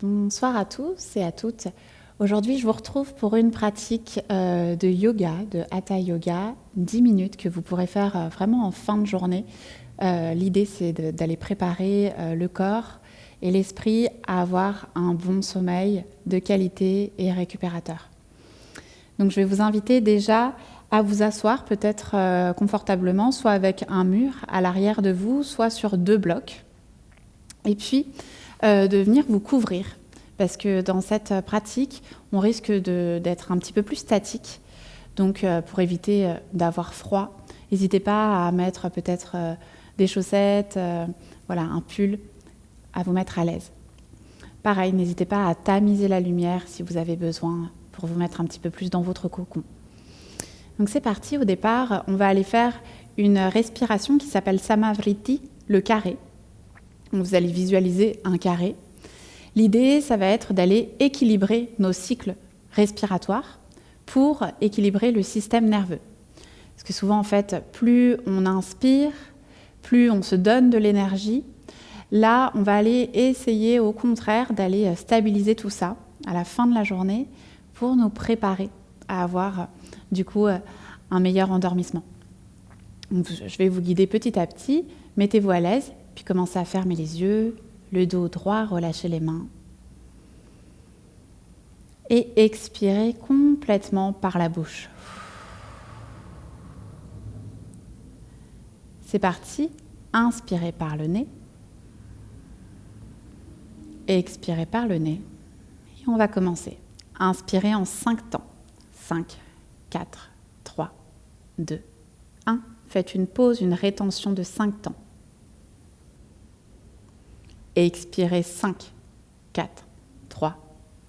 Bonsoir à tous et à toutes. Aujourd'hui, je vous retrouve pour une pratique de yoga, de Hatha Yoga, 10 minutes que vous pourrez faire vraiment en fin de journée. L'idée, c'est d'aller préparer le corps et l'esprit à avoir un bon sommeil de qualité et récupérateur. Donc, je vais vous inviter déjà à vous asseoir peut-être confortablement, soit avec un mur à l'arrière de vous, soit sur 2 blocs. Et puis, de venir vous couvrir. Parce que dans cette pratique, on risque d'être un petit peu plus statique. Donc, pour éviter d'avoir froid, n'hésitez pas à mettre peut-être des chaussettes, un pull, à vous mettre à l'aise. Pareil, n'hésitez pas à tamiser la lumière si vous avez besoin pour vous mettre un petit peu plus dans votre cocon. Donc, c'est parti. Au départ, on va aller faire une respiration qui s'appelle Samavriti, le carré. Vous allez visualiser un carré. L'idée, ça va être d'aller équilibrer nos cycles respiratoires pour équilibrer le système nerveux. Parce que souvent, en fait, plus on inspire, plus on se donne de l'énergie. Là, on va aller essayer, au contraire, d'aller stabiliser tout ça à la fin de la journée pour nous préparer à avoir, du coup, un meilleur endormissement. Donc, je vais vous guider petit à petit. Mettez-vous à l'aise, puis commencez à fermer les yeux. Le dos droit, relâchez les mains. Et expirez complètement par la bouche. C'est parti. Inspirez par le nez. Expirez par le nez. Et on va commencer. Inspirez en 5 temps. 5, 4, 3, 2, 1. Faites une pause, une rétention de 5 temps. Expirez 5, 4, 3,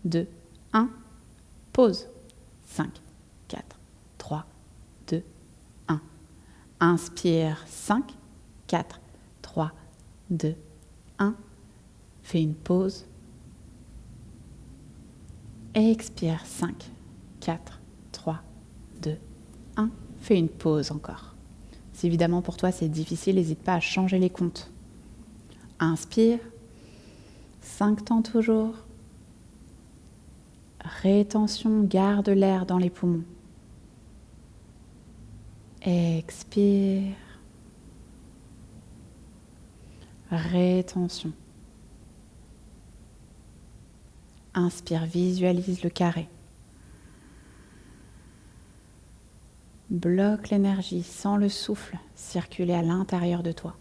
2, 1. Pause. 5, 4, 3, 2, 1. Inspire 5, 4, 3, 2, 1. Fais une pause. Expire 5, 4, 3, 2, 1. Fais une pause encore. Si évidemment pour toi c'est difficile, n'hésite pas à changer les comptes. Inspire. 5 temps toujours. Rétention, garde l'air dans les poumons. Expire. Rétention. Inspire, visualise le carré. Bloque l'énergie, sens le souffle circuler à l'intérieur de toi.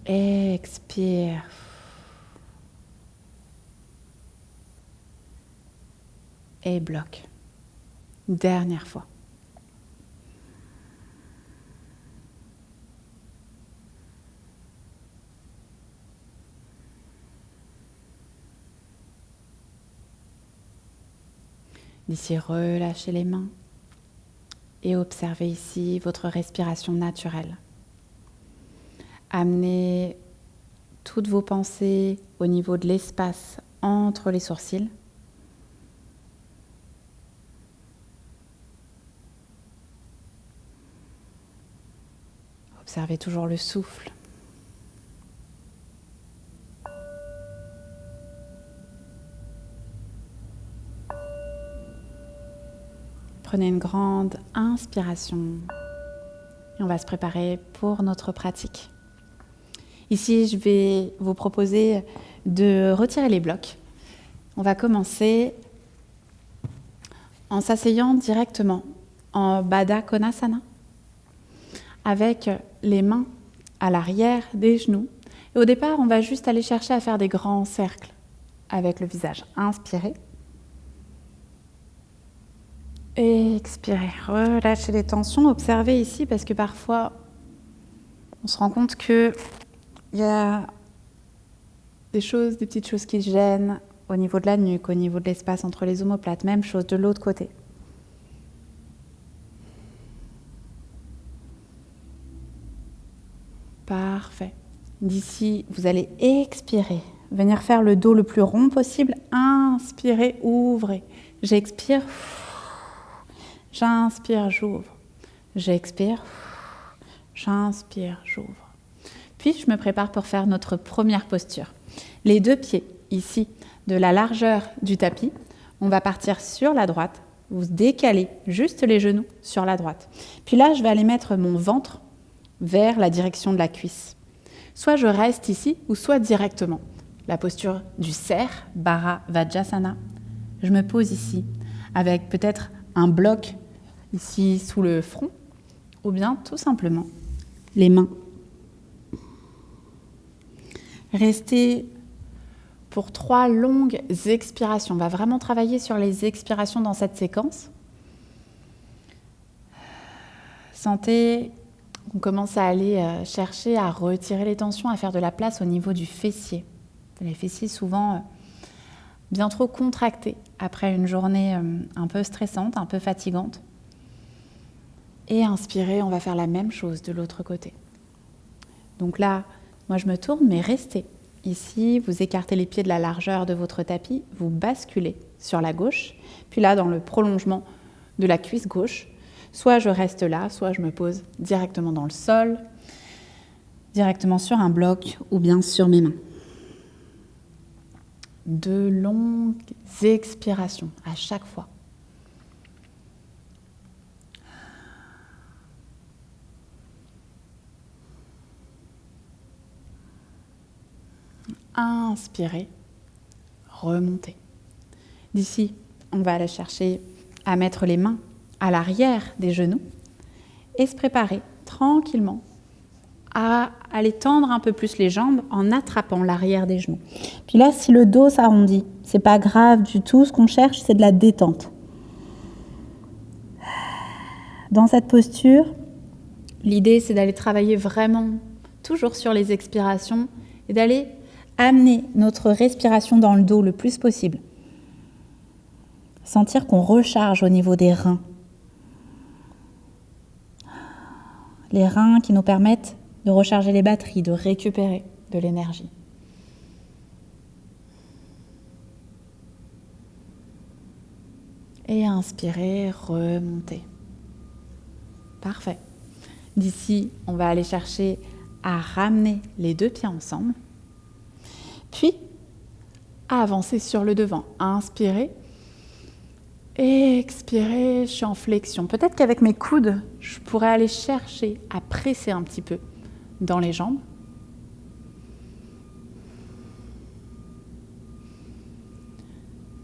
Expire. Et bloque. Dernière fois. D'ici, relâchez les mains et observez ici votre respiration naturelle. Amenez toutes vos pensées au niveau de l'espace entre les sourcils. Observez toujours le souffle. Prenez une grande inspiration et on va se préparer pour notre pratique. Ici, je vais vous proposer de retirer les blocs. On va commencer en s'asseyant directement en Baddha Konasana avec les mains à l'arrière des genoux. Et au départ, on va juste aller chercher à faire des grands cercles avec le visage. Inspirez. Expirez. Relâchez les tensions. Observez ici parce que parfois, on se rend compte qu'il y a des petites choses qui gênent au niveau de la nuque, au niveau de l'espace entre les omoplates. Même chose de l'autre côté. Parfait. D'ici, vous allez expirer. Venir faire le dos le plus rond possible. Inspirez, ouvrez. J'expire. J'inspire, j'ouvre. J'expire. J'inspire, j'ouvre. Puis, je me prépare pour faire notre première posture. Les deux pieds, ici, de la largeur du tapis, on va partir sur la droite. Vous décalez juste les genoux sur la droite. Puis là, je vais aller mettre mon ventre vers la direction de la cuisse. Soit je reste ici, ou soit directement. La posture du cerf, Baddha Vajrasana. Je me pose ici, avec peut-être un bloc ici sous le front, ou bien tout simplement les mains. Restez pour 3 longues expirations. On va vraiment travailler sur les expirations dans cette séquence. Sentez qu'on commence à aller chercher à retirer les tensions, à faire de la place au niveau du fessier. Les fessiers souvent bien trop contractés après une journée un peu stressante, un peu fatigante. Et inspirez, on va faire la même chose de l'autre côté. Donc là, moi je me tourne, mais restez. Ici, vous écartez les pieds de la largeur de votre tapis, vous basculez sur la gauche. Puis là, dans le prolongement de la cuisse gauche, soit je reste là, soit je me pose directement dans le sol, directement sur un bloc ou bien sur mes mains. 2 longues expirations à chaque fois. Inspirez, remontez. D'ici, on va aller chercher à mettre les mains à l'arrière des genoux et se préparer tranquillement à aller tendre un peu plus les jambes en attrapant l'arrière des genoux. Puis là, si le dos s'arrondit, c'est pas grave du tout. Ce qu'on cherche, c'est de la détente. Dans cette posture, l'idée, c'est d'aller travailler vraiment toujours sur les expirations et d'aller amener notre respiration dans le dos le plus possible. Sentir qu'on recharge au niveau des reins. Les reins qui nous permettent de recharger les batteries, de récupérer de l'énergie. Et inspirez, remontez. Parfait. D'ici, on va aller chercher à ramener les 2 pieds ensemble. Puis, à avancer sur le devant. Inspirez. Expirez, je suis en flexion. Peut-être qu'avec mes coudes, je pourrais aller chercher à presser un petit peu dans les jambes.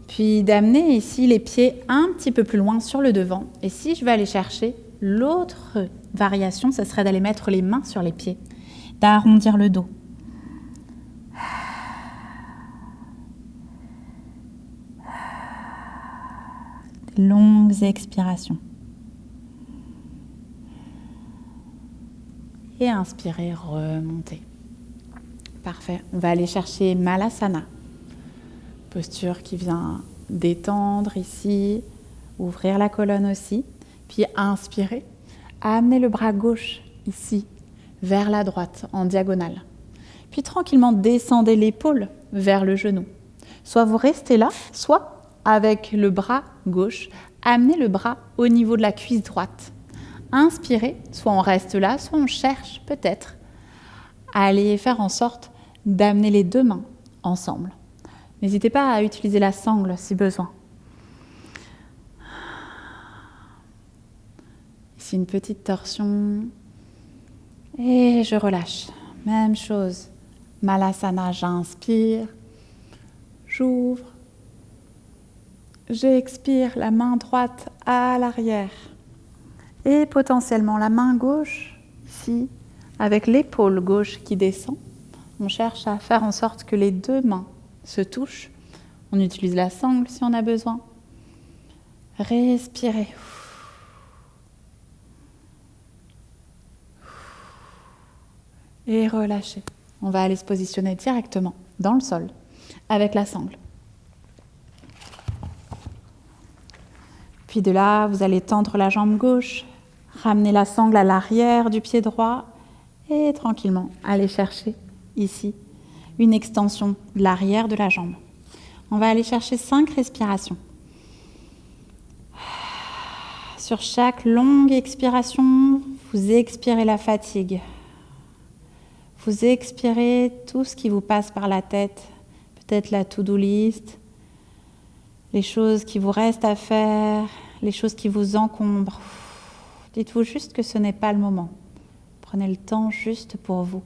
Puis d'amener ici les pieds un petit peu plus loin sur le devant. Et si je vais aller chercher, l'autre variation, ce serait d'aller mettre les mains sur les pieds, d'arrondir le dos. Longues expirations. Et inspirez, remontez. Parfait. On va aller chercher Malasana. Posture qui vient détendre ici, ouvrir la colonne aussi. Puis inspirez, amenez le bras gauche ici, vers la droite, en diagonale. Puis tranquillement descendez l'épaule vers le genou. Soit vous restez là, soit avec le bras gauche, amenez le bras au niveau de la cuisse droite. Inspirez, soit on reste là, soit on cherche peut-être à aller faire en sorte d'amener les 2 mains ensemble. N'hésitez pas à utiliser la sangle si besoin. Ici une petite torsion et je relâche. Même chose, Malasana, j'inspire, j'ouvre. J'expire, la main droite à l'arrière et potentiellement la main gauche ici avec l'épaule gauche qui descend. On cherche à faire en sorte que les 2 mains se touchent. On utilise la sangle si on a besoin. Respirez. Et relâchez. On va aller se positionner directement dans le sol avec la sangle. Puis de là, vous allez tendre la jambe gauche, ramener la sangle à l'arrière du pied droit et tranquillement aller chercher ici une extension de l'arrière de la jambe. On va aller chercher 5 respirations. Sur chaque longue expiration, vous expirez la fatigue. Vous expirez tout ce qui vous passe par la tête, peut-être la to-do list, les choses qui vous restent à faire, les choses qui vous encombrent. Dites-vous juste que ce n'est pas le moment. Prenez le temps juste pour vous.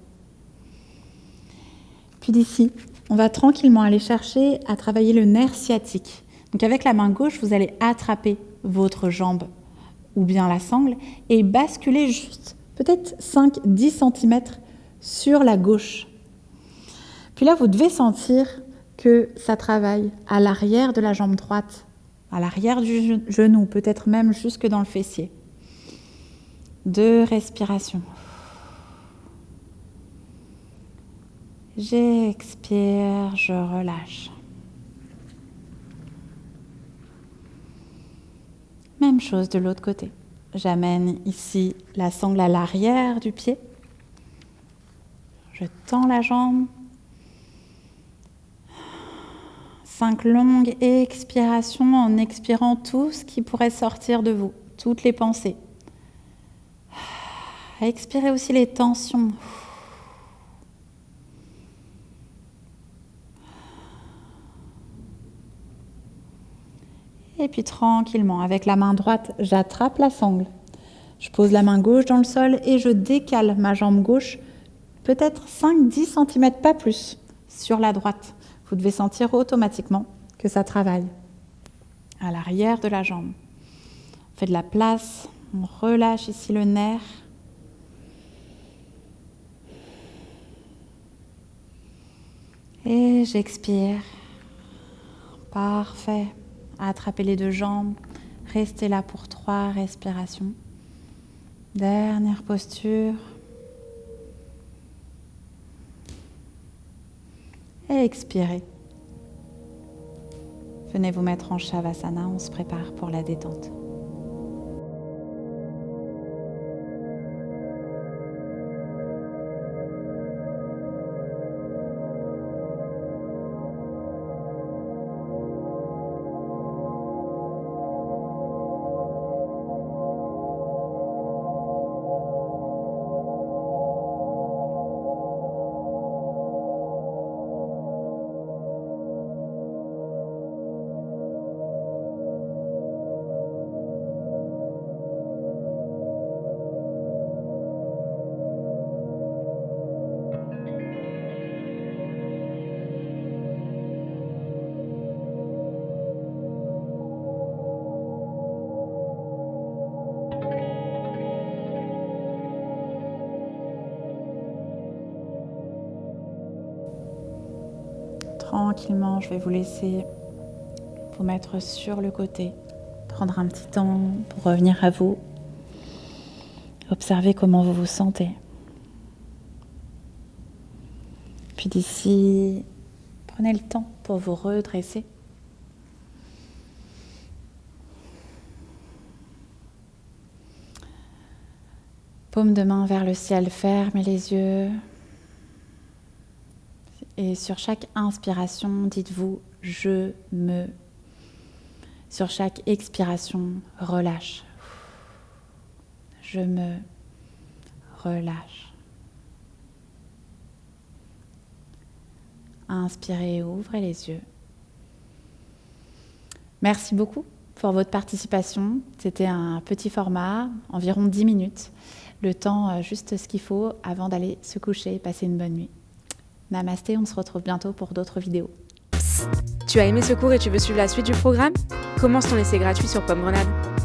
Puis d'ici, on va tranquillement aller chercher à travailler le nerf sciatique. Donc avec la main gauche, vous allez attraper votre jambe ou bien la sangle et basculer juste peut-être 5-10 cm sur la gauche. Puis là, vous devez sentir que ça travaille à l'arrière de la jambe droite, à l'arrière du genou, peut-être même jusque dans le fessier. 2 respirations. J'expire, je relâche. Même chose de l'autre côté. J'amène ici la sangle à l'arrière du pied. Je tends la jambe. 5 longues expirations en expirant tout ce qui pourrait sortir de vous, toutes les pensées. Expirez aussi les tensions. Et puis tranquillement, avec la main droite, j'attrape la sangle. Je pose la main gauche dans le sol et je décale ma jambe gauche, peut-être 5-10 cm, pas plus, sur la droite. Vous devez sentir automatiquement que ça travaille. À l'arrière de la jambe. On fait de la place, on relâche ici le nerf. Et j'expire. Parfait. Attrapez les 2 jambes. Restez là pour 3 respirations. Dernière posture. Et expirez. Venez vous mettre en Shavasana, on se prépare pour la détente. Tranquillement, je vais vous laisser vous mettre sur le côté, prendre un petit temps pour revenir à vous, observer comment vous vous sentez. Puis d'ici, prenez le temps pour vous redresser. Paume de main vers le ciel, fermez les yeux. Et sur chaque inspiration, dites-vous « je me ». Sur chaque expiration, relâche. Je me relâche. Inspirez, ouvrez les yeux. Merci beaucoup pour votre participation. C'était un petit format, environ 10 minutes. Le temps, juste ce qu'il faut avant d'aller se coucher et passer une bonne nuit. Namasté, on se retrouve bientôt pour d'autres vidéos. Tu as aimé ce cours et tu veux suivre la suite du programme ? Commence ton essai gratuit sur Pomme Grenade.